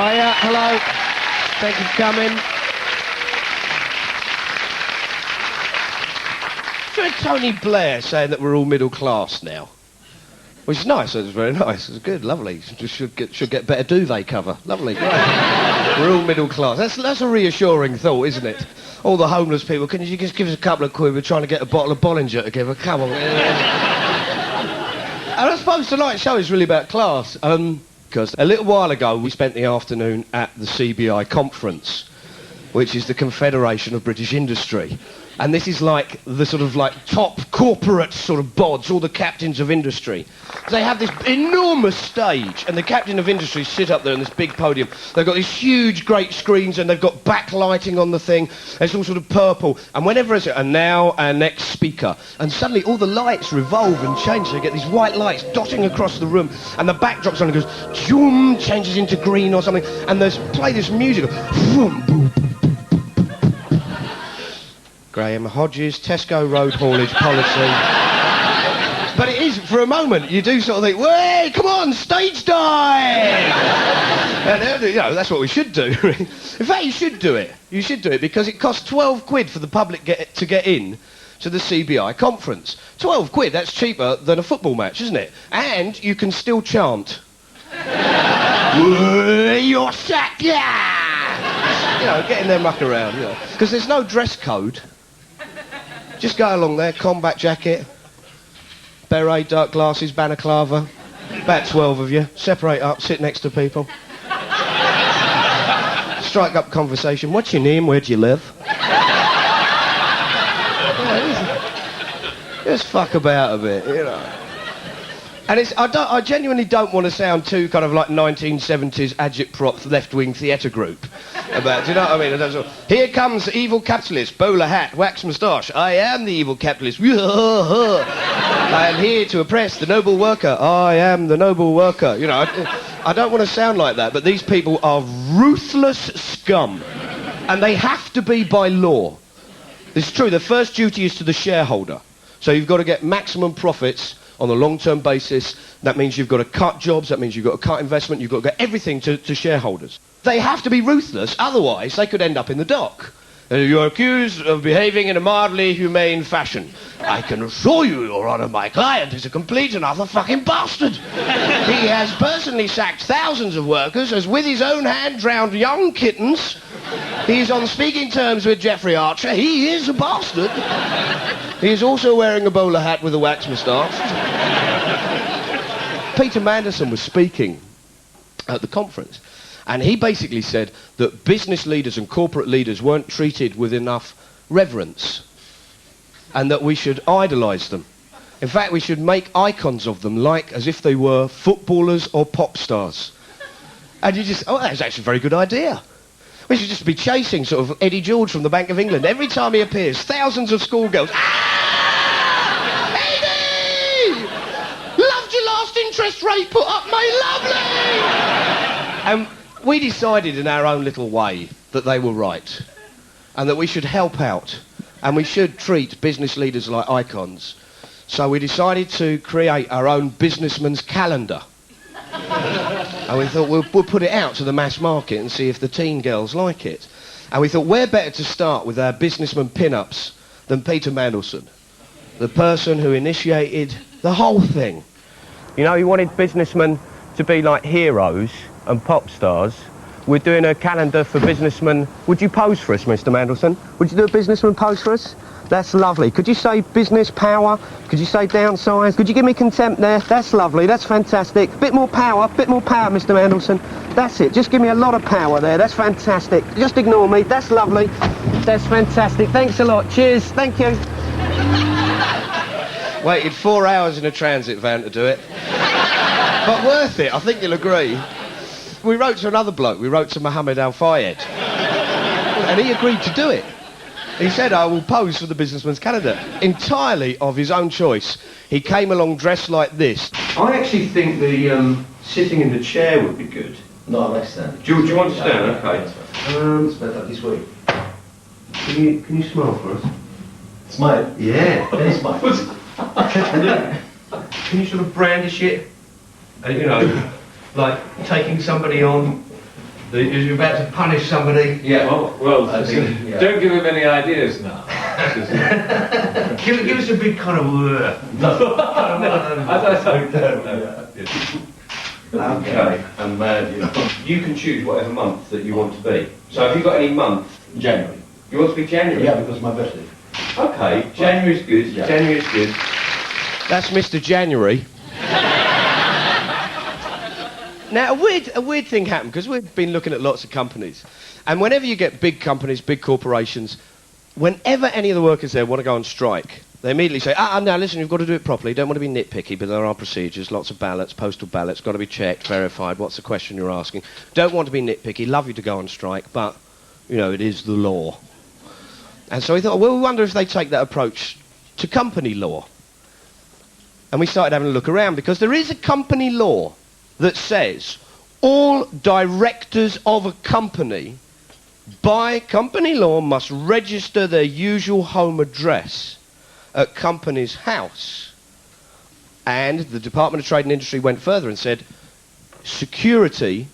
Hiya, hello. Thank you for coming. Do you hear Tony Blair saying that we're all middle class now? Which is nice, it was very nice, it was good, lovely. Should get better duvet cover, lovely, great. We're all middle class. That's a reassuring thought, isn't it? All the homeless people, can you just give us a couple of quid, we're trying to get a bottle of Bollinger together, come on. And I suppose tonight's show is really about class, because a little while ago we spent the afternoon at the CBI conference, which is the Confederation of British Industry. And this is like the sort of like top corporate sort of bods, all the captains of industry. They have this enormous stage, and the captain of industry sit up there on this big podium. They've got these huge, great screens, and they've got backlighting on the thing. It's all sort of purple. And whenever it's and now our next speaker, and suddenly all the lights revolve and change. So you get these white lights dotting across the room, and the backdrop suddenly goes, zoom, changes into green or something, and there's play this music. Boom, boom. Graham Hodges, Tesco road haulage policy. But it is, for a moment, you do sort of think, "Way, come on, stage dive!" And, you know, that's what we should do. In fact, you should do it. You should do it because it costs 12 quid for the public to get in to the CBI conference. 12 quid, that's cheaper than a football match, isn't it? And you can still chant. You're sacked, yeah! You know, get in there, muck around, you know. Because there's no dress code. Just go along there, combat jacket, beret, dark glasses, balaclava. About 12 of you. Separate up, sit next to people. Strike up conversation. What's your name? Where do you live? Just fuck about a bit, you know. And I genuinely don't want to sound too kind of like 1970s agitprop left-wing theatre group. About, do you know what I mean? Here comes the evil capitalist, bowler hat, wax moustache. I am the evil capitalist. I am here to oppress the noble worker. I am the noble worker. You know, I don't want to sound like that, but these people are ruthless scum. And they have to be by law. It's true, the first duty is to the shareholder. So you've got to get maximum profits on a long-term basis. That means you've got to cut jobs, that means you've got to cut investment, you've got to get everything to shareholders. They have to be ruthless, otherwise they could end up in the dock. You're accused of behaving in a mildly humane fashion. I can assure you, Your Honour, my client is a complete and utter fucking bastard. He has personally sacked thousands of workers, has with his own hand drowned young kittens. He's on speaking terms with Jeffrey Archer. He is a bastard. He is also wearing a bowler hat with a wax moustache. Peter Mandelson was speaking at the conference, and he basically said that business leaders and corporate leaders weren't treated with enough reverence, and that we should idolise them. In fact, we should make icons of them, like as if they were footballers or pop stars. And you just, that's actually a very good idea. We should just be chasing sort of Eddie George from the Bank of England. Every time he appears, thousands of schoolgirls. Ah! Eddie! Loved your last interest rate put up, mate, lovely! And we decided in our own little way that they were right. And that we should help out. And we should treat business leaders like icons. So we decided to create our own businessman's calendar. And we thought we'll put it out to the mass market and see if the teen girls like it. And we thought we're better to start with our businessman pin-ups than Peter Mandelson, the person who initiated the whole thing. You know, he wanted businessmen to be like heroes and pop stars. We're doing a calendar for businessmen. Would you pose for us, Mr. Mandelson? Would you do a businessman pose for us? That's lovely. Could you say business power? Could you say downsize? Could you give me contempt there? That's lovely. That's fantastic. Bit more power, Mr. Mandelson. That's it. Just give me a lot of power there. That's fantastic. Just ignore me. That's lovely. That's fantastic. Thanks a lot. Cheers. Thank you. Waited 4 hours in a transit van to do it. But worth it. I think you'll agree. We wrote to another bloke. We wrote to Mohammed Al-Fayed. And he agreed to do it. He said, I will pose for the businessman's calendar. Entirely of his own choice. He came along dressed like this. I actually think the sitting in the chair would be good. No, I like stand. Do you want to stand? Okay. It's better this way. Can you smile for us? Smile? Yeah. Can you smile? Can you sort of brandish it? You know, like taking somebody on You're about to punish somebody. Yeah. Well, I think, yeah. don't give him any ideas now. Give us a big kind of... Okay, and you can choose whatever month that you want to be. So have you got any month? January. You want to be January? Yeah, because my birthday. Okay, January's good. Yeah. January's good. That's Mr. January. Now, a weird thing happened, because we've been looking at lots of companies. And whenever you get big companies, big corporations, whenever any of the workers there want to go on strike, they immediately say, now listen, you've got to do it properly. Don't want to be nitpicky, but there are procedures, lots of ballots, postal ballots, got to be checked, verified. What's the question you're asking? Don't want to be nitpicky, love you to go on strike, but, you know, it is the law. And so we thought, well, we wonder if they take that approach to company law. And we started having a look around, because there is a company law that says all directors of a company, by company law, must register their usual home address at company's house. And the Department of Trade and Industry went further and said, security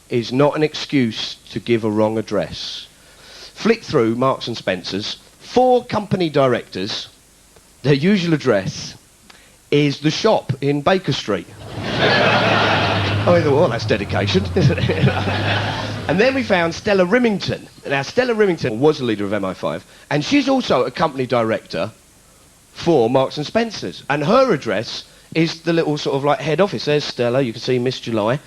is not an excuse to give a wrong address. Flick through Marks and Spencer's, 4 company directors, their usual address is the shop in Baker Street. I thought, well, that's dedication, isn't it? And then we found Stella Rimington. Now, Stella Rimington was the leader of MI5, and she's also a company director for Marks and Spencer's. And her address is the little sort of like head office. There's Stella, you can see Miss July.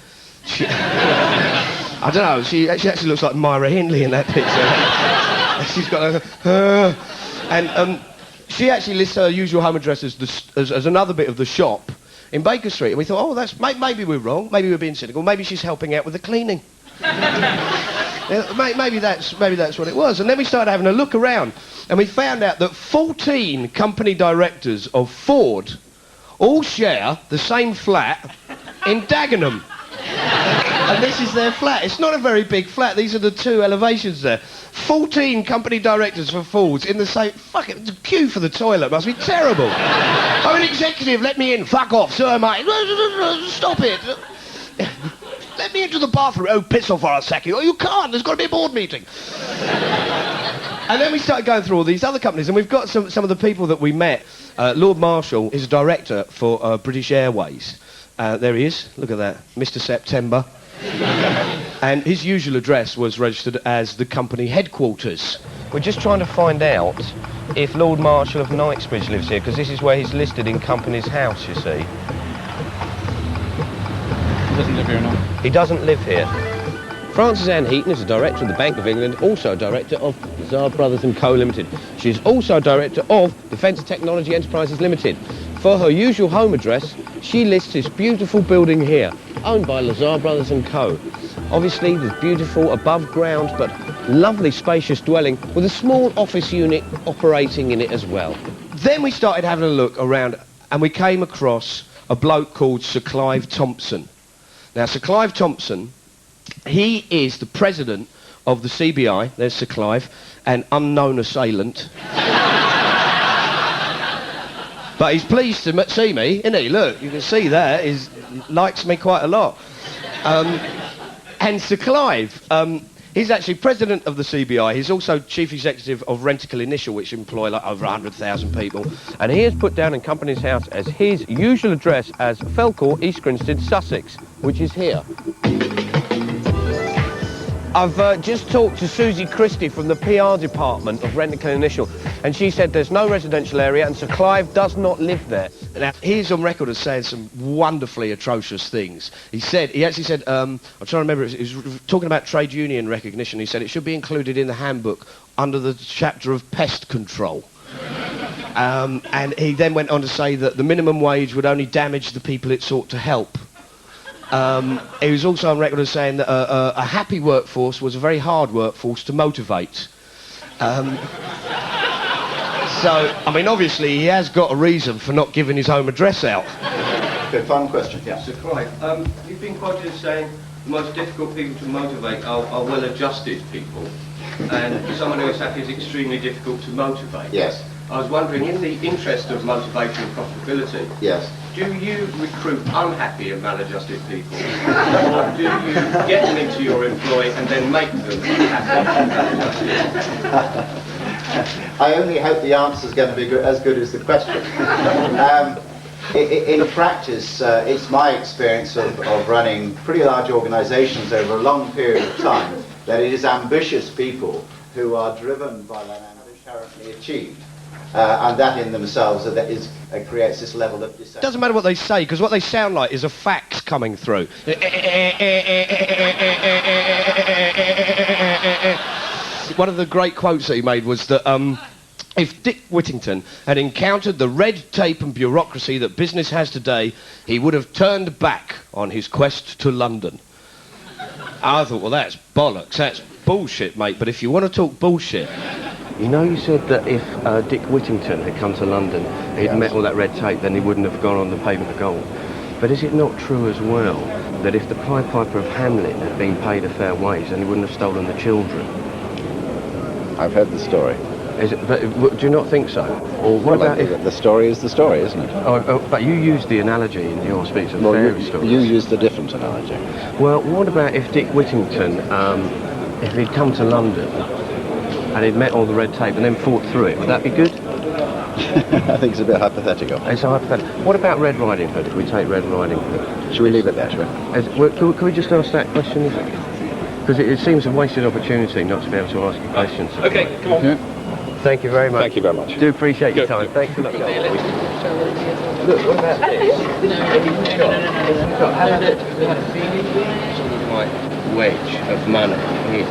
I don't know, she actually looks like Myra Hindley in that picture. She's got and she actually lists her usual home address as another bit of the shop in Baker Street. And we thought, that's maybe we're wrong, maybe we're being cynical, maybe she's helping out with the cleaning. Maybe that's what it was. And then we started having a look around, and we found out that 14 company directors of Ford all share the same flat in Dagenham. And this is their flat. It's not a very big flat. These are the 2 elevations there. 14 company directors for Fords in the same... Fuck it, the queue for the toilet must be terrible. I'm an executive, let me in. Fuck off, so am I. Stop it. Let me into the bathroom. Oh, piss off for a second. Oh, you can't. There's got to be a board meeting. And then we started going through all these other companies, and we've got some of the people that we met. Lord Marshall is a director for British Airways. There he is. Look at that. Mr. September. And his usual address was registered as the company headquarters. We're just trying to find out if Lord Marshall of Knightsbridge lives here, because this is where he's listed in company's house, you see. He doesn't live here, no. He doesn't live here. Frances Ann Heaton is a director of the Bank of England, also a director of Lazard Brothers & Co Limited. She's also a director of Defence Technology Enterprises Limited. For her usual home address, she lists this beautiful building here, owned by Lazard Brothers & Co. Obviously, this beautiful, above-ground, but lovely, spacious dwelling with a small office unit operating in it as well. Then we started having a look around, and we came across a bloke called Sir Clive Thompson. Now, Sir Clive Thompson, he is the president of the CBI, there's Sir Clive, an unknown assailant. But he's pleased to see me, isn't he? Look, you can see that. He likes me quite a lot. And Sir Clive, he's actually president of the CBI. He's also chief executive of Rentokil Initial, which employ like over 100,000 people. And he has put down in company's house as his usual address as Felcourt, East Grinstead, Sussex, which is here. I've just talked to Susie Christie from the PR department of Rentokil Initial, and she said there's no residential area and Sir Clive does not live there. Now, he's on record as saying some wonderfully atrocious things. He actually said, I'm trying to remember, he was talking about trade union recognition. He said it should be included in the handbook under the chapter of pest control. And he then went on to say that the minimum wage would only damage the people it sought to help. He was also on record as saying that a happy workforce was a very hard workforce to motivate. So, I mean, obviously he has got a reason for not giving his home address out. Okay, final question, yeah. Sir Clive, you've been quoted as saying the most difficult people to motivate are well-adjusted people, and someone who is happy is extremely difficult to motivate. Yes. I was wondering, in the interest of motivation and profitability, Yes. do you recruit unhappy and maladjusted people, or do you get them into your employ and then make them happy and maladjusted? I only hope the answer is going to be as good as the question. In practice, it's my experience of running pretty large organizations over a long period of time that it is ambitious people who are driven by that ambition currently achieved. And that in themselves creates this level of dissatisfaction. Doesn't matter what they say, because what they sound like is a fax coming through. One of the great quotes that he made was that if Dick Whittington had encountered the red tape and bureaucracy that business has today, he would have turned back on his quest to London. I thought, well, that's bollocks, that's bullshit, mate, but if you want to talk bullshit... You know, you said that if Dick Whittington had come to London, he'd met all that red tape, then he wouldn't have gone on the pavement of gold. But is it not true as well that if the Pied Piper of Hamelin had been paid a fair wage, then he wouldn't have stolen the children? I've heard the story. But do you not think so? Or what about if... The story is the story, isn't it? But you used the analogy in your speech of fairy stories. You used a different analogy. Well, what about if Dick Whittington, if he'd come to London and he'd met all the red tape and then fought through it, would that be good? I think it's a bit hypothetical. It's a hypothetical. What about Red Riding Hood, if we take Red Riding Hood? Should we leave it there, shall we? Can we just ask that question? Because it seems a wasted opportunity not to be able to ask questions. Okay, come on. Thank you very much. Thank you very much. Do appreciate your time. Thanks a lot. Look, what about this? How about it? We had a feeling sort of like wedge of money here.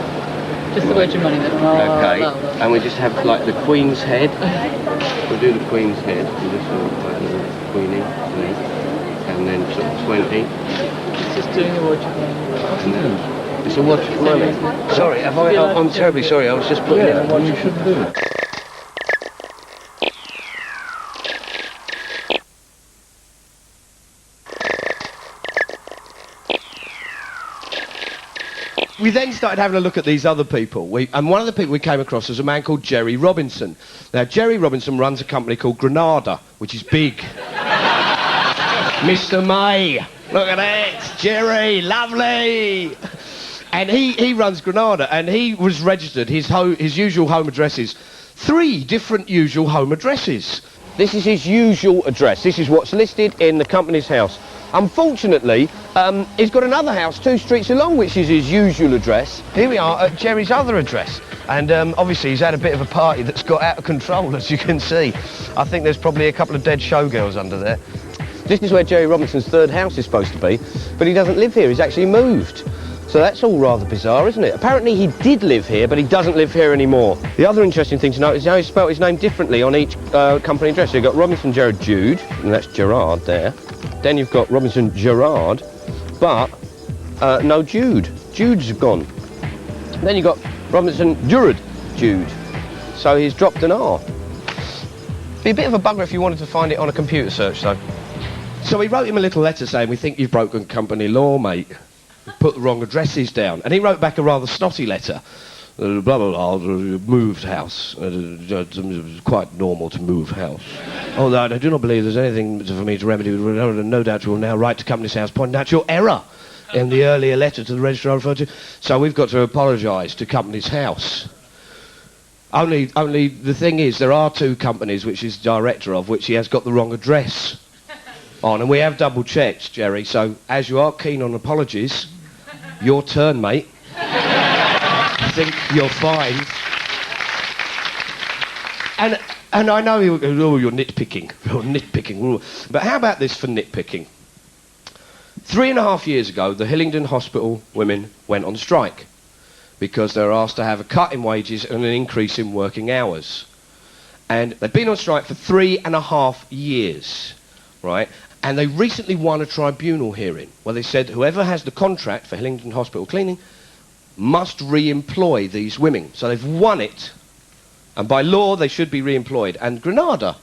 Just the wedge of money then. Okay. And we just have like the Queen's head. We'll do the Queen's head. We'll just sort of like a little Queenie, and then sort of 20. It's just doing a wedge of money. And then it's a watch of money. Sorry, I'm terribly sorry. I was just putting it. Well, you shouldn't do it. We then started having a look at these other people. And one of the people we came across was a man called Jerry Robinson. Now, Jerry Robinson runs a company called Granada, which is big. Mr. May, look at it, Jerry, lovely. And he runs Granada, and he was registered, his usual home address is 3 different usual home addresses. This is his usual address. This is what's listed in the company's house. Unfortunately, he's got another house 2 streets along, which is his usual address. Here we are at Jerry's other address. And obviously he's had a bit of a party that's got out of control, as you can see. I think there's probably a couple of dead showgirls under there. This is where Jerry Robinson's 3rd house is supposed to be, but he doesn't live here, he's actually moved. So that's all rather bizarre, isn't it? Apparently he did live here, but he doesn't live here anymore. The other interesting thing to note is how he spelt his name differently on each company address. So you've got Robinson Gerard Jude, and that's Gerard there. Then you've got Robinson Gerard, but no Jude. Jude's gone. Then you've got Robinson Gerard Jude. So he's dropped an R. Be a bit of a bugger if you wanted to find it on a computer search, though. So we wrote him a little letter saying, we think you've broken company law, mate. Put the wrong addresses down. And he wrote back a rather snotty letter. Blah, blah, blah, moved house. Quite normal to move house. Although I do not believe there's anything for me to remedy. No doubt you will now write to company's house pointing out your error in the earlier letter to the registrar referred to. So we've got to apologise to company's house. Only the thing is, there are 2 companies which he's director of, which he has got the wrong address on. And we have double-checked, Jerry, so as you are keen on apologies, your turn, mate. I think you're fine. And I know you're nitpicking. You're nitpicking. But how about this for nitpicking? 3.5 years ago, the Hillingdon Hospital women went on strike because they were asked to have a cut in wages and an increase in working hours. And they've been on strike for 3.5 years, right? And they recently won a tribunal hearing where they said whoever has the contract for Hillingdon Hospital cleaning must re-employ these women. So they've won it, and by law they should be re-employed. And Granada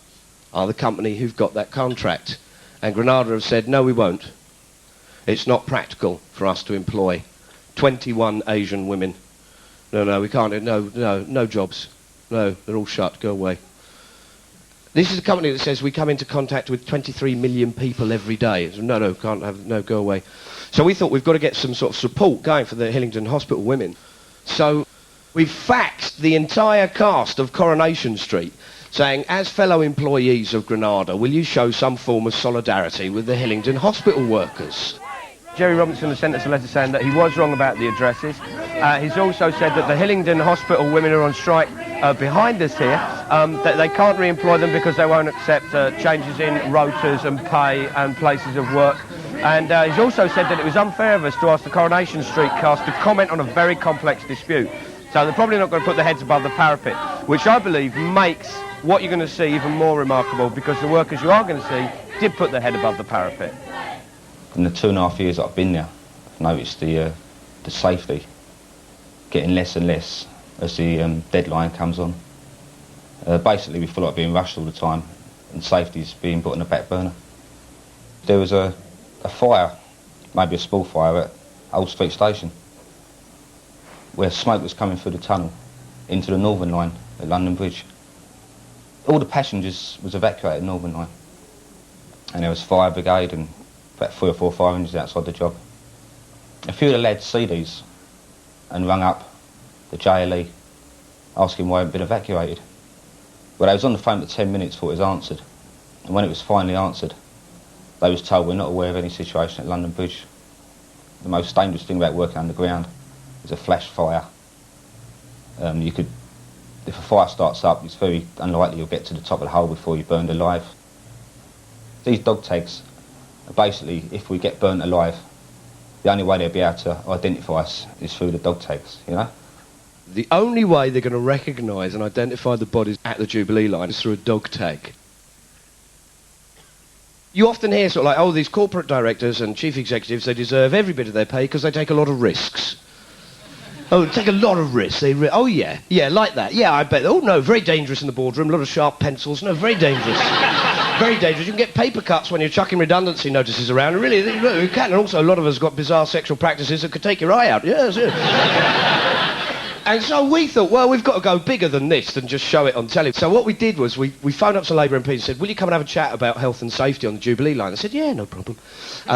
are the company who've got that contract. And Granada have said, no, we won't. It's not practical for us to employ 21 Asian women. No, we can't. No jobs. No, they're all shut. Go away. This is a company that says we come into contact with 23 million people every day. No, can't have, no, go away. So we thought we've got to get some sort of support going for the Hillingdon Hospital women. So we've faxed the entire cast of Coronation Street saying, as fellow employees of Granada, will you show some form of solidarity with the Hillingdon Hospital workers? Jerry Robinson has sent us a letter saying that he was wrong about the addresses. He's also said that the Hillingdon Hospital women are on strike behind us here, that they can't re-employ them because they won't accept changes in rotas and pay and places of work. And he's also said that it was unfair of us to ask the Coronation Street cast to comment on a very complex dispute. So they're probably not going to put their heads above the parapet, which I believe makes what you're going to see even more remarkable, because the workers you are going to see did put their head above the parapet. In the 2.5 years that I've been there, I've noticed the safety getting less and less as the deadline comes on. Basically, we feel like being rushed all the time, and safety's being put on the back burner. There was a fire, maybe a small fire, at Old Street Station, where smoke was coming through the tunnel into the Northern Line at London Bridge. All the passengers was evacuated Northern Line, and there was fire brigade and about 3 or 4 fire engines outside the job. A few of the lads see these and rung up the JLE asking why it hadn't been evacuated. Well, they was on the phone for 10 minutes before it was answered, and when it was finally answered, they was told, we're not aware of any situation at London Bridge. The most dangerous thing about working underground is a flash fire. If a fire starts up, it's very unlikely you'll get to the top of the hole before you're burned alive. These dog tags are basically, if we get burnt alive, the only way they'll be able to identify us is through the dog tags, you know? The only way they're going to recognise and identify the bodies at the Jubilee line is through a dog tag. You often hear sort of like, oh, these corporate directors and chief executives, they deserve every bit of their pay because they take a lot of risks. Oh, take a lot of risks. Oh, yeah, like that. Yeah, I bet. Oh, no, very dangerous in the boardroom. A lot of sharp pencils. No, very dangerous. Very dangerous. You can get paper cuts when you're chucking redundancy notices around. And really, you can. And also, a lot of us got bizarre sexual practices that could take your eye out. Yes. And so we thought, well, we've got to go bigger than this than just show it on telly. So what we did was we phoned up some Labour MPs and said, will you come and have a chat about health and safety on the Jubilee line? They said, yeah, no problem.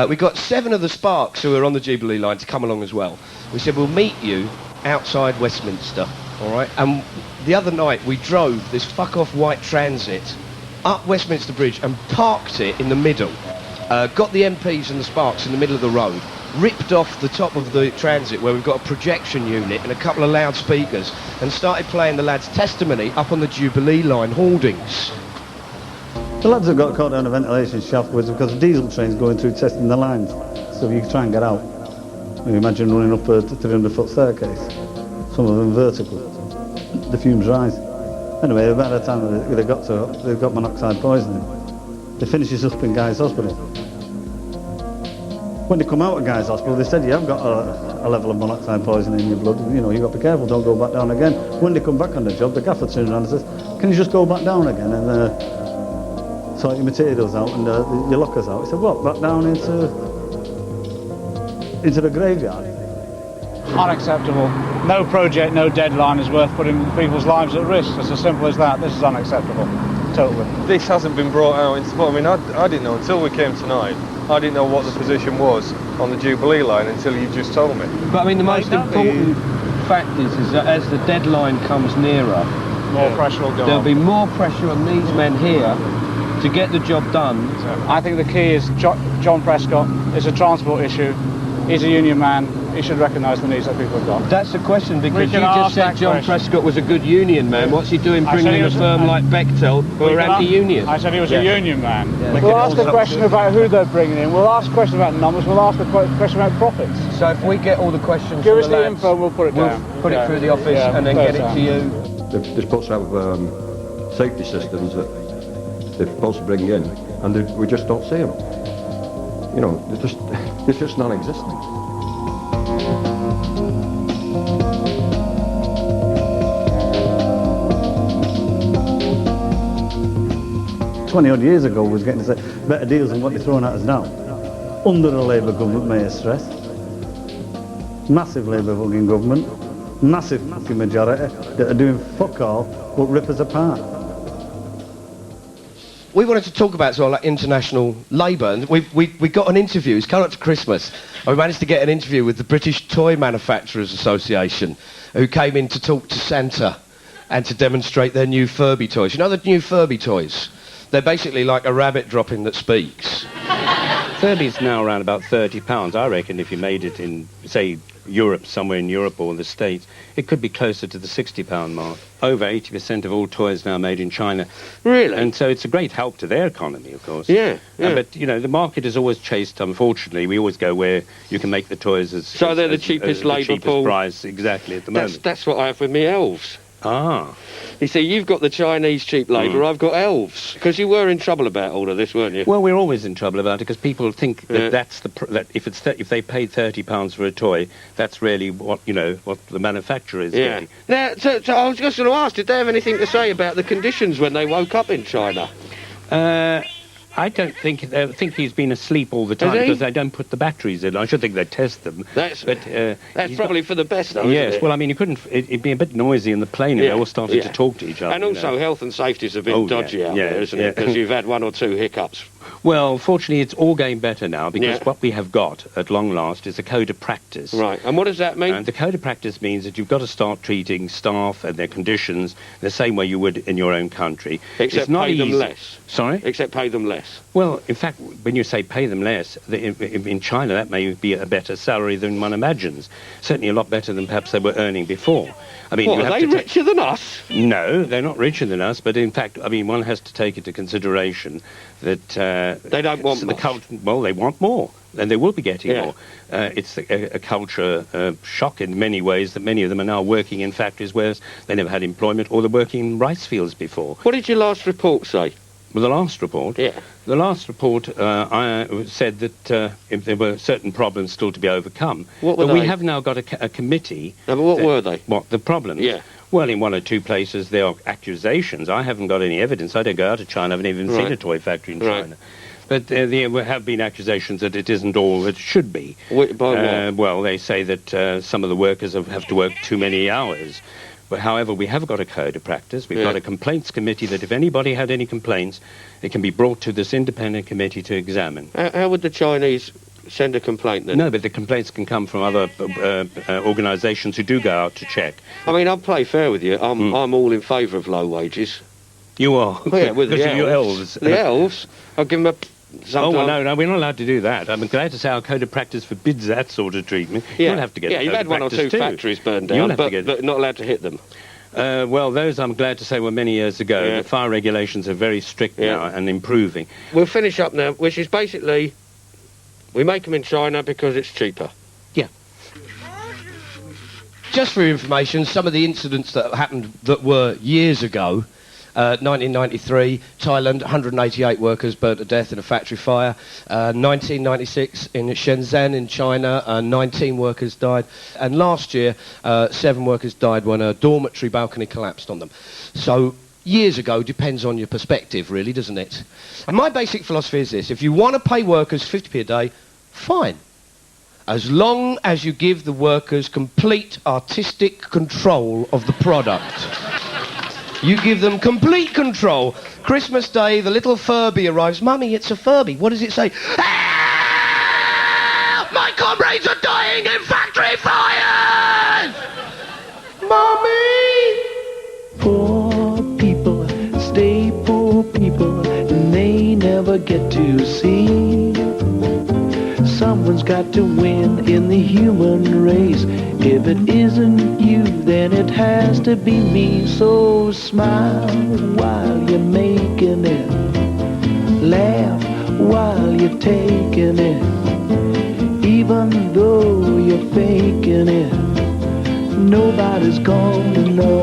We got 7 of the Sparks who are on the Jubilee line to come along as well. We said, we'll meet you outside Westminster, all right? And the other night we drove this fuck-off white Transit up Westminster Bridge and parked it in the middle. Got the MPs and the Sparks in the middle of the road, ripped off the top of the Transit where we've got a projection unit and a couple of loudspeakers, and started playing the lads' testimony up on the Jubilee line hoardings. The lads have got caught down a ventilation shaft because the diesel train's going through testing the lines, so you can try and get out. You imagine running up a 300-foot staircase, some of them vertical. The fumes rise. Anyway, by the time they got to it, they've got monoxide poisoning. They finish this up in Guy's Hospital. When they come out of Guy's Hospital, they said, you have got a level of monoxide poisoning in your blood. You know, you've got to be careful, don't go back down again. When they come back on the job, the gaffer turns around and says, can you just go back down again and sort your materials out and your lockers out? He said, what, back down into the graveyard? Unacceptable. No project, no deadline is worth putting people's lives at risk. It's as simple as that. This is unacceptable. Totally. This hasn't been brought out into sport. I mean, I didn't know until we came tonight. I didn't know what the position was on the Jubilee line until you just told me. But I mean, the most important fact is that as the deadline comes nearer, more pressure will go there'll on. be more pressure on these men here to get the job done. I think the key is John Prescott. It's a transport issue. He's a union man. He should recognise the needs that people have got. That's the question, because you just said John Prescott was a good union man. What's he doing bringing in a firm like Bechtel who are anti-union? I said he was a union man. Yeah. We'll ask a question about who they're bringing in. We'll ask a question about numbers. We'll ask a question about profits. So if we get all the questions Give us from the the lads, info, we'll put it down. We'll put it through the office and then get it to you. They've put out safety systems that they're supposed to bring in, and we just don't see them. You know, they're just non-existent. 20 odd years ago was getting to say better deals than what they're throwing at us now. Under a Labour government, may I stress. Massive Labour fucking government, massive fucking majority that are doing fuck all but rip us apart. we wanted to talk about sort of like international labour, and we got an interview. It's coming up to Christmas. And we managed to get an interview with the British Toy Manufacturers Association, who came in to talk to Santa and to demonstrate their new Furby toys. You know the new Furby toys? They're basically like a rabbit dropping that speaks. Furby's now around about £30. I reckon if you made it in, say, Europe, somewhere in Europe or the States, it could be closer to the £60 mark. Over 80% of all toys now made in China. Really? And so it's a great help to their economy, of course. Yeah. But, you know, the market is always chased, unfortunately. We always go where you can make the toys as... So they're the cheapest labour pool. Price, exactly, at the moment. That's what I have with me elves. Ah. You see, you've got the Chinese cheap labour, I've got elves. Because you were in trouble about all of this, weren't you? Well, we're always in trouble about it because people think that that's that if they paid £30 for a toy, that's really what what the manufacturer is getting. Now, so I was just going to ask, did they have anything to say about the conditions when they woke up in China? I don't think I think he's been asleep all the time because they don't put the batteries in. I should think they test them. That's probably for the best, though. Yes. Isn't it? Well, I mean, it'd be a bit noisy in the plane if they all started to talk to each other. And also, health and safety's a bit dodgy out there, isn't it? Because you've had one or two hiccups. Well, fortunately, it's all getting better now because what we have got, at long last, is a code of practice. Right, and what does that mean? And the code of practice means that you've got to start treating staff and their conditions the same way you would in your own country. Except it's not pay easy. them less. Sorry? Except pay them less. Well, in fact, when you say pay them less, in China that may be a better salary than one imagines. Certainly a lot better than perhaps they were earning before. I mean, what, are they richer than us? No, they're not richer than us, but in fact, I mean, one has to take into consideration that... they don't want more. Well, they want more, and they will be getting more. It's a culture shock in many ways that many of them are now working in factories where they never had employment or they're working in rice fields before. What did your last report say? Well, the last report? Yeah. The last report I said that if there were certain problems still to be overcome. What were but they? We have now got a committee... No, but what were they? What, the problems? Yeah. Well, in one or two places there are accusations. I haven't got any evidence. I don't go out of China. I haven't even seen a toy factory in China. But there have been accusations that it isn't all that it should be. By what? Well, they say that some of the workers have to work too many hours. But however, we have got a code of practice. We've got a complaints committee that if anybody had any complaints, it can be brought to this independent committee to examine. How would the Chinese send a complaint then? No, but the complaints can come from other organisations who do go out to check. I mean, I'll play fair with you. I'm all in favour of low wages. You are? Well, yeah, with the elves. The elves. I'll give them a... Oh, well, no, we're not allowed to do that. I'm glad to say our code of practice forbids that sort of treatment. Yeah. You'll have to get you've had one or two factories burned down, but not allowed to hit them. Well, those, I'm glad to say, were many years ago. The fire regulations are very strict now and improving. We'll finish up now, which is basically, we make them in China because it's cheaper. Yeah. Just for your information, some of the incidents that happened that were years ago, 1993, Thailand, 188 workers burnt to death in a factory fire. 1996, in Shenzhen in China, 19 workers died. And last year, 7 workers died when a dormitory balcony collapsed on them. So, years ago depends on your perspective, really, doesn't it? And my basic philosophy is this: if you want to pay workers 50p a day, fine. As long as you give the workers complete artistic control of the product. You give them complete control. Christmas Day, the little Furby arrives. Mummy, it's a Furby. What does it say? Help! My comrades are dying in factory fires! Mummy! Poor people stay poor people, and they never get to see. Someone's got to win in the human race. If it isn't you, then it has to be me. So smile while you're making it. Laugh while you're taking it. Even though you're faking it, nobody's gonna know.